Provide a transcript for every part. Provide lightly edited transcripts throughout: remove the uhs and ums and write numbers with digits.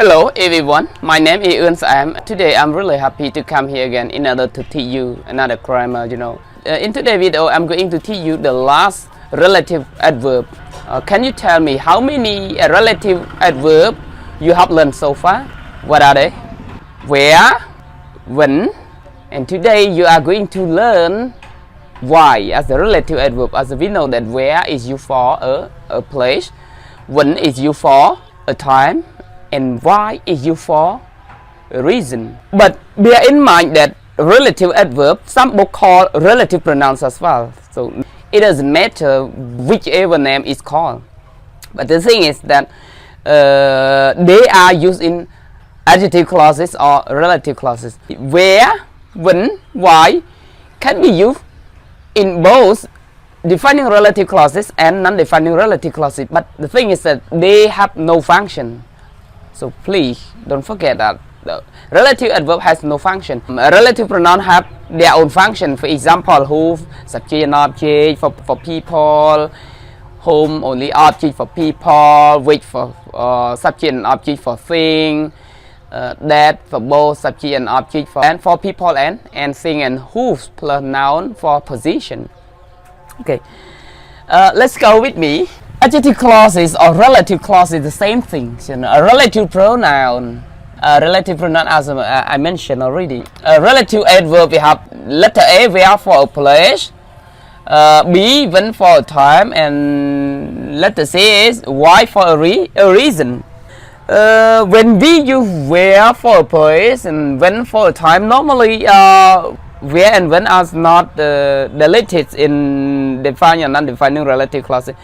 Hello everyone, my name is Oeun. Today I'm really happy to come here again in order to teach you another grammar, in today's video I'm going to teach you the last relative adverb. Can you tell me how many relative adverb you have learned so far? What are they? Where, when, and today you are going to learn why as a relative adverb. As we know that where is used for a place, when is used for a time, and why is used for a reason. But bear in mind that relative adverb, some people call relative pronouns as well. So it doesn't matter whichever name is called. But the thing is that they are used in adjective clauses or relative clauses. Where, when, why can be used in both defining relative clauses and non-defining relative clauses. But the thing is that they have no function. So please don't forget that the relative adverb has no function. Relative pronouns have their own function. For example, who, subject and object for people, whom only object for people, which for subject and object for thing, that for both subject and object for people and thing, and whose plus noun for position. Okay, let's go with me. Adjective clauses or relative clauses the same thing. A relative pronoun, as I mentioned already. A relative adverb we have letter A, where for a place, B, when for a time, and letter C is why for a reason. When we use where for a place and when for a time, normally where and when are not deleted in defining and non-defining relative clauses.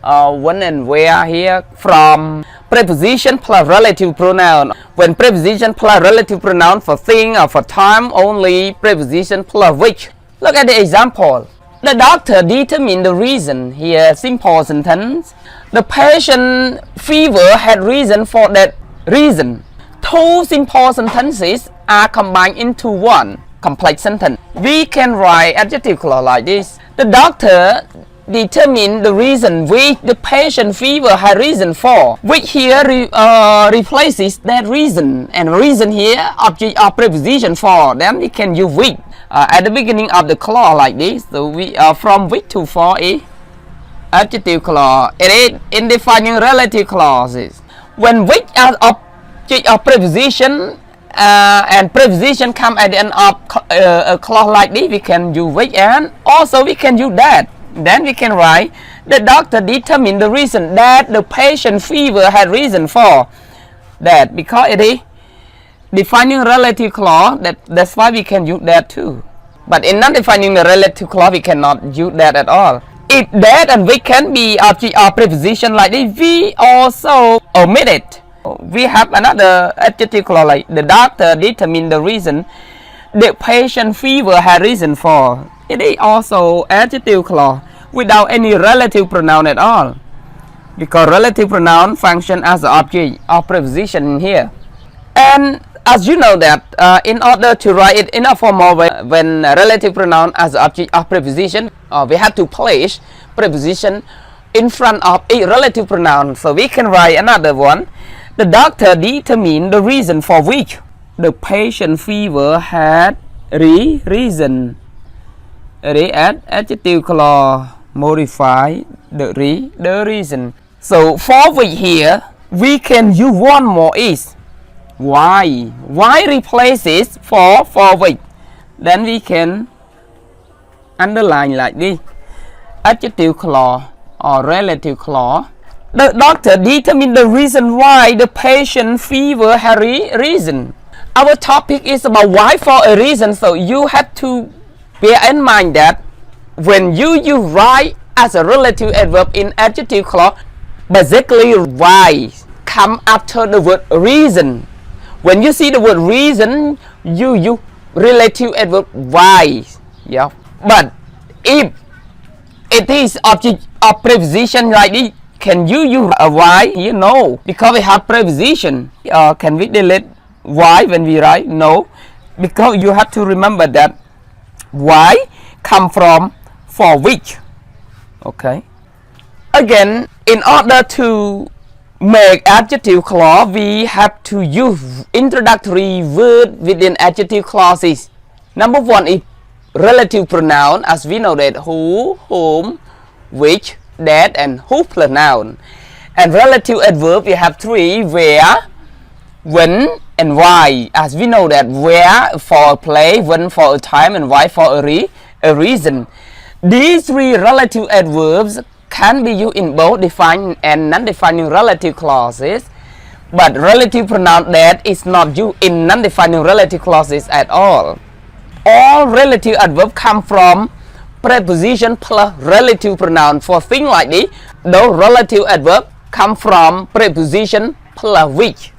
When and where here from preposition plus relative pronoun. When preposition plus relative pronoun for thing or for time, only preposition plus which. Look at the example. The doctor determined the reason. Here, simple sentence. The patient fever had reason for that reason. Two simple sentences are combined into one complex sentence. We can write adjective clause like this. The doctor determine the reason which the patient fever had reason for, which here replaces that reason, and reason here object or preposition for. Then we can use which at the beginning of the clause like this. So we from which to for is adjective clause. It is in defining relative clauses. When which as object or preposition and preposition come at the end of a clause like this, we can use which, and also we can use that. Then we can write the doctor determined the reason that the patient fever had reason for that, because it is defining relative clause. That's why we can use that too. But in not defining the relative clause, we cannot use that at all. If that and which can be object or preposition like this, we also omit it. We have another adjective clause like the doctor determined the reason the patient fever had reason for. It is also adjective clause without any relative pronoun at all, because relative pronoun function as an object or preposition here. And as you know that in order to write it in a formal way, when relative pronoun as an object or preposition, we have to place preposition in front of a relative pronoun. So we can write another one. The doctor determined the reason for which the patient fever had reason. Add adjective clause modify the reason. So for which here we can use one more is why. Why replaces for which. Then we can underline like this. Adjective clause or relative clause. The doctor determined the reason why the patient fever had reason. Our topic is about why for a reason, so you have to bear in mind that when you write as a relative adverb in adjective clause, basically why come after the word reason. When you see the word reason, you use relative adverb why. Yeah. But if it is object or preposition like this, can you use a why? You know, because we have preposition. Can we delete why when we write? No, because you have to remember that why come from for which. Okay, again, in order to make adjective clause, we have to use introductory word within adjective clauses. Number one is relative pronoun, as we know that who, whom, which, that, and who pronoun. And relative adverb, we have three: where, when, and why. As we know that where for a place, when for a time, and why for a reason. These three relative adverbs can be used in both defined and non-defining relative clauses, but relative pronoun that is not used in non-defining relative clauses at all. All relative adverbs come from preposition plus relative pronoun. For things like this, those relative adverbs come from preposition plus which,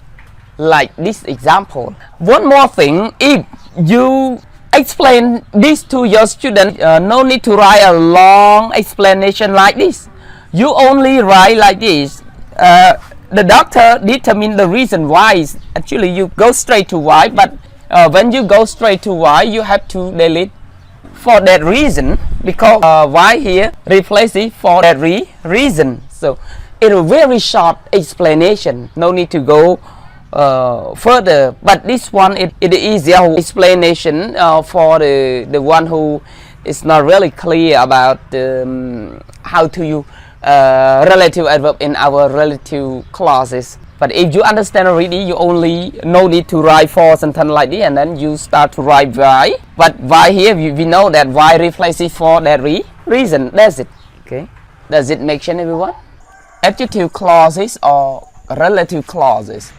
like this example. One more thing, if you explain this to your student, no need to write a long explanation like this. You only write like this. The doctor determine the reason why. Actually, you go straight to why, but when you go straight to why, you have to delete for that reason, because why here replaces for that reason. So it's a very short explanation, no need to go further, but this one it is easier explanation for the one who is not really clear about how to use relative adverb in our relative clauses. But if you understand already, you only no need to write for sentence like this, and then you start to write why. But why here we know that why replaces for that reason. That's it. Okay, does it make sense, everyone? Adjective clauses or relative clauses,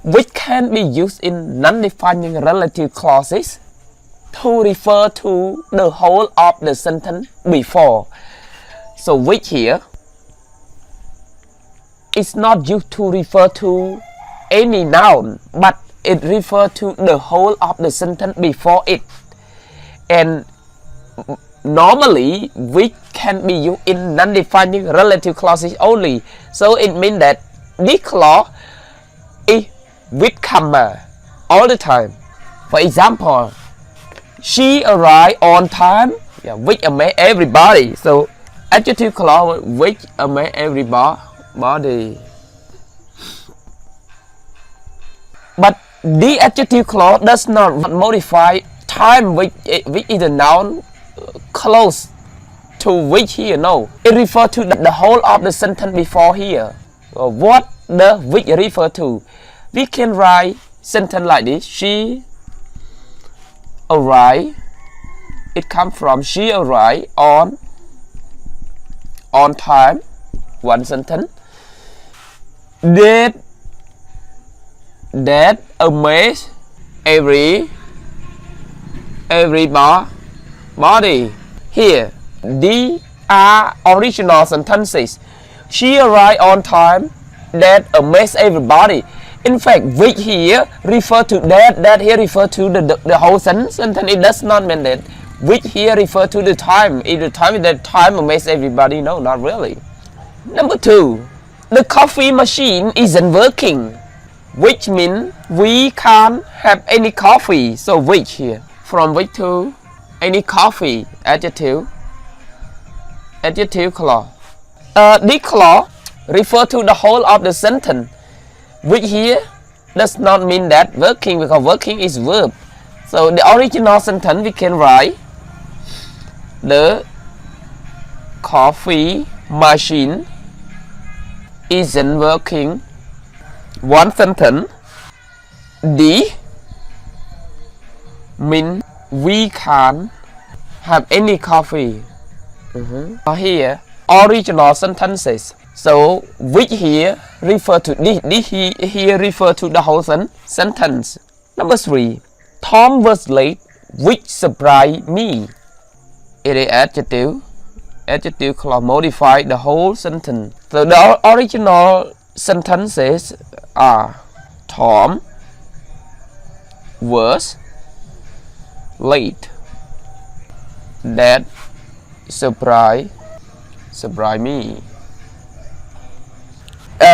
which can be used in non-defining relative clauses to refer to the whole of the sentence before. So which here is not used to refer to any noun, but it refers to the whole of the sentence before it. And normally which can be used in non-defining relative clauses only. So it means that this clause is with comma all the time. For example, she arrived on time, which amazed everybody. So adjective clause which amazed everybody. But the adjective clause does not modify time, which is a noun close to which here. No, it refers to the whole of the sentence before here. What the which refer to? We can write sentence like this: she arrived. It comes from she arrived on time. One sentence. That amazed everybody. Here, these are original sentences. She arrived on time. That amazed everybody. In fact, which here refer to that here refer to the whole sentence. It does not mean that which here refer to the time. If the time is that time amazed everybody, no, not really. Number two, the coffee machine isn't working, which means we can't have any coffee. So which here, from which to any coffee, adjective clause. This clause refer to the whole of the sentence, which here does not mean that working, because working is verb. So the original sentence we can write: the coffee machine isn't working. One sentence. The mean we can't have any coffee. Here original sentences. So which here refer to this here refer to the whole sentence. Number three, Tom was late, which surprised me. It is adjective clause modify the whole sentence. So the original sentences are: Tom was late. That surprised me.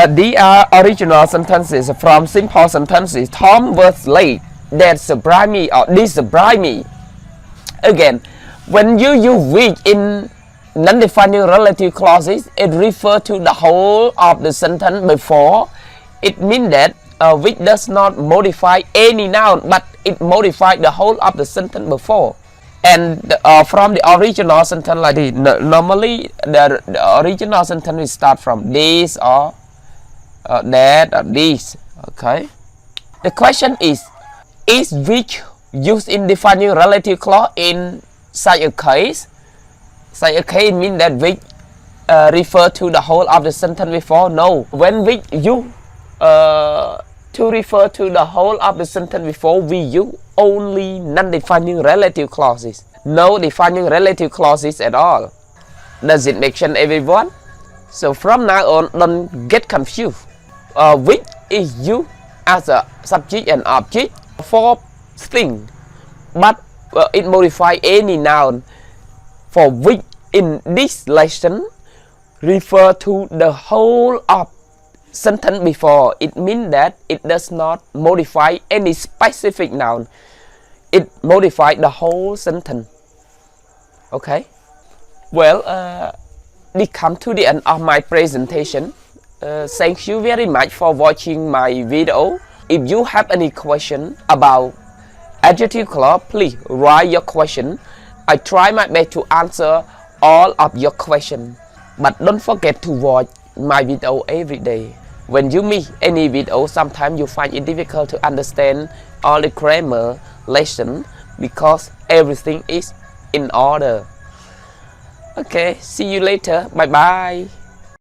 These are original sentences from simple sentences. Tom was late. That surprised me, or this surprised me. Again, when you use which in non-defining relative clauses, it refers to the whole of the sentence before. It means that which does not modify any noun, but it modifies the whole of the sentence before. And from the original sentence like this, normally the original sentence will start from this or that or this. Okay. The question is which used in defining relative clause in such a case? Such a case means that which refer to the whole of the sentence before? No. When which you to refer to the whole of the sentence before, we use only non-defining relative clauses. No defining relative clauses at all. Does it make sense, everyone? So from now on, don't get confused. Which is used as a subject and object for thing, but it modify any noun. For which in this lesson refer to the whole of sentence before. It means that it does not modify any specific noun. It modifies the whole sentence. Okay. Well, we come to the end of my presentation. Thank you very much for watching my video. If you have any question about adjective clause, please write your question. I try my best to answer all of your questions. But don't forget to watch my video every day. When you meet any video, sometimes you find it difficult to understand all the grammar lesson because everything is in order. Okay, see you later. Bye bye.